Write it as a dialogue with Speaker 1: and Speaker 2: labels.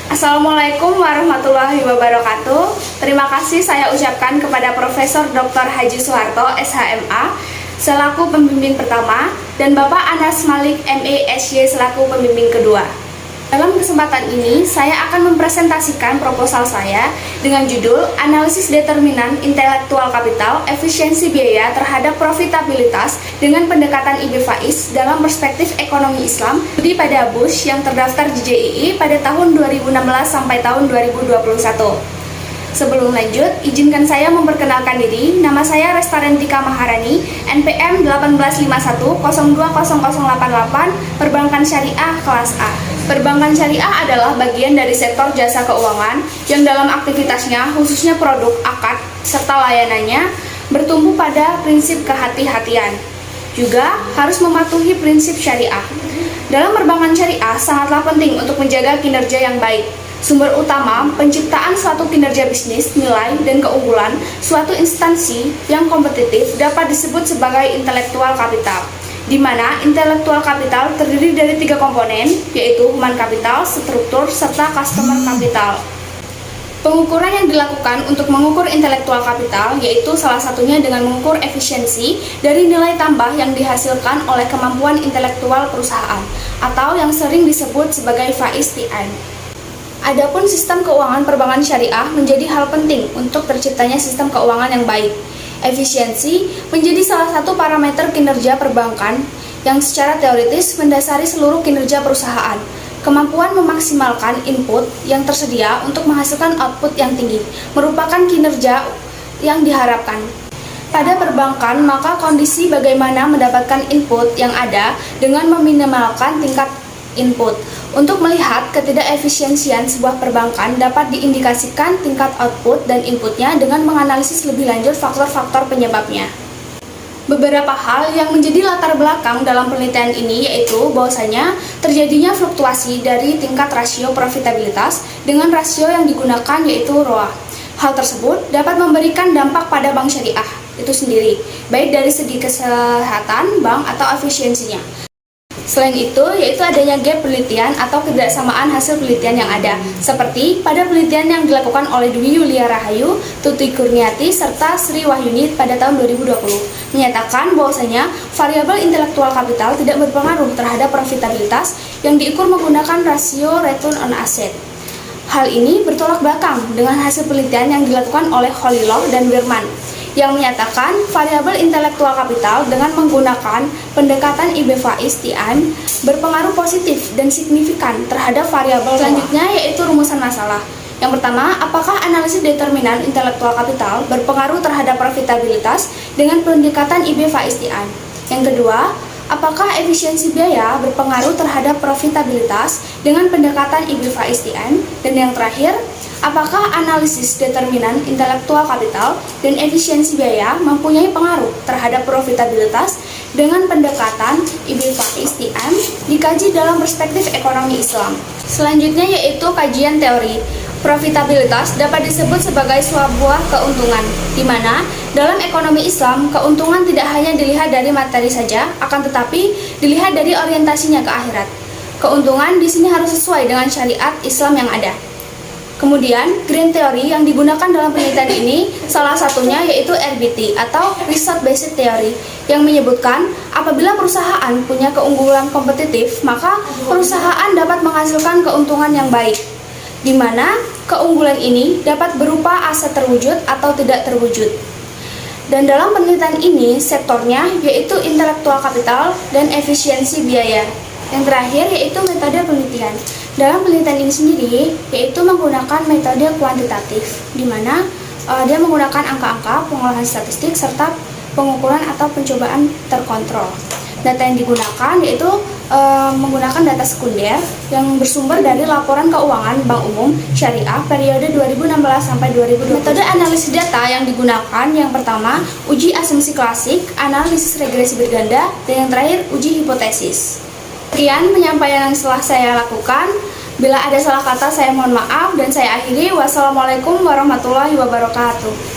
Speaker 1: Assalamualaikum warahmatullahi wabarakatuh. Terima kasih saya ucapkan kepada Profesor Dr. Haji Soeharto, SHMA, selaku pembimbing pertama, dan Bapak Anas Malik, MA, SY, selaku pembimbing kedua. Dalam kesempatan ini, saya akan mempresentasikan proposal saya dengan judul Analisis Determinan Intelektual Kapital, Efisiensi Biaya terhadap Profitabilitas dengan Pendekatan IB Faiz dalam Perspektif Ekonomi Islam pada Bush yang terdaftar di JII pada tahun 2016 sampai tahun 2021. Sebelum lanjut, izinkan saya memperkenalkan diri. Nama saya Restarentika Maharani, NPM 1851020088, Perbankan Syariah kelas A. Perbankan Syariah adalah bagian dari sektor jasa keuangan yang dalam aktivitasnya, khususnya produk, akad, serta layanannya, bertumbuh pada prinsip kehati-hatian. Juga harus mematuhi prinsip syariah. Dalam perbankan syariah sangatlah penting untuk menjaga kinerja yang baik. Sumber utama penciptaan suatu kinerja bisnis, nilai, dan keunggulan suatu instansi yang kompetitif dapat disebut sebagai intelektual kapital, di mana intelektual kapital terdiri dari 3 komponen, yaitu human capital, struktur, serta customer capital. Pengukuran yang dilakukan untuk mengukur intelektual kapital yaitu salah satunya dengan mengukur efisiensi dari nilai tambah yang dihasilkan oleh kemampuan intelektual perusahaan, atau yang sering disebut sebagai faiz TN. Adapun sistem keuangan perbankan syariah menjadi hal penting untuk terciptanya sistem keuangan yang baik. Efisiensi menjadi salah satu parameter kinerja perbankan yang secara teoritis mendasari seluruh kinerja perusahaan. Kemampuan memaksimalkan input yang tersedia untuk menghasilkan output yang tinggi merupakan kinerja yang diharapkan. Pada perbankan, maka kondisi bagaimana mendapatkan input yang ada dengan meminimalkan tingkat input. Untuk melihat ketidakefisiensian sebuah perbankan dapat diindikasikan tingkat output dan inputnya dengan menganalisis lebih lanjut faktor-faktor penyebabnya. Beberapa hal yang menjadi latar belakang dalam penelitian ini yaitu bahwasanya terjadinya fluktuasi dari tingkat rasio profitabilitas dengan rasio yang digunakan yaitu ROA. Hal tersebut dapat memberikan dampak pada bank syariah itu sendiri, baik dari segi kesehatan bank atau efisiensinya. Selain itu, yaitu adanya gap penelitian atau ketidaksamaan hasil penelitian yang ada, seperti pada penelitian yang dilakukan oleh Dwi Yulia Rahayu, Tuti Kurniati, serta Sri Wahyuni pada tahun 2020, menyatakan bahwasanya variabel intelektual kapital tidak berpengaruh terhadap profitabilitas yang diukur menggunakan rasio return on asset. Hal ini bertolak belakang dengan hasil penelitian yang dilakukan oleh Holilov dan Wirman, yang menyatakan variabel intelektual kapital dengan menggunakan pendekatan IB Faiz TN berpengaruh positif dan signifikan terhadap variabel. Selanjutnya yaitu rumusan masalah. Yang pertama, apakah analisis determinan intelektual kapital berpengaruh terhadap profitabilitas dengan pendekatan IB Faiz TN? Yang kedua, apakah efisiensi biaya berpengaruh terhadap profitabilitas dengan pendekatan IB Faiz TN? Dan yang terakhir, apakah analisis determinan intelektual kapital dan efisiensi biaya mempunyai pengaruh terhadap profitabilitas dengan pendekatan IB Faiz TN dikaji dalam perspektif ekonomi Islam? Selanjutnya yaitu kajian teori. Profitabilitas dapat disebut sebagai sebuah keuntungan, di mana dalam ekonomi Islam keuntungan tidak hanya dilihat dari materi saja, akan tetapi dilihat dari orientasinya ke akhirat. Keuntungan di sini harus sesuai dengan syariat Islam yang ada. Kemudian, green theory yang digunakan dalam penelitian ini salah satunya yaitu RBT atau Result Based Theory yang menyebutkan apabila perusahaan punya keunggulan kompetitif, maka perusahaan dapat menghasilkan keuntungan yang baik, di mana keunggulan ini dapat berupa aset terwujud atau tidak terwujud. Dan dalam penelitian ini sektornya yaitu intelektual kapital dan efisiensi biaya. Yang terakhir yaitu metode penelitian. Dalam penelitian ini sendiri yaitu menggunakan metode kuantitatif, di mana dia menggunakan angka-angka, pengolahan statistik, serta pengukuran atau pencobaan terkontrol. Data yang digunakan yaitu menggunakan data sekunder yang bersumber dari laporan keuangan Bank Umum Syariah periode 2016 sampai 2020. Metode analisis data yang digunakan yang pertama uji asumsi klasik, analisis regresi berganda, dan yang terakhir uji hipotesis. Sekian penyampaian yang telah saya lakukan. Bila ada salah kata saya mohon maaf dan saya akhiri. Wassalamualaikum warahmatullahi wabarakatuh.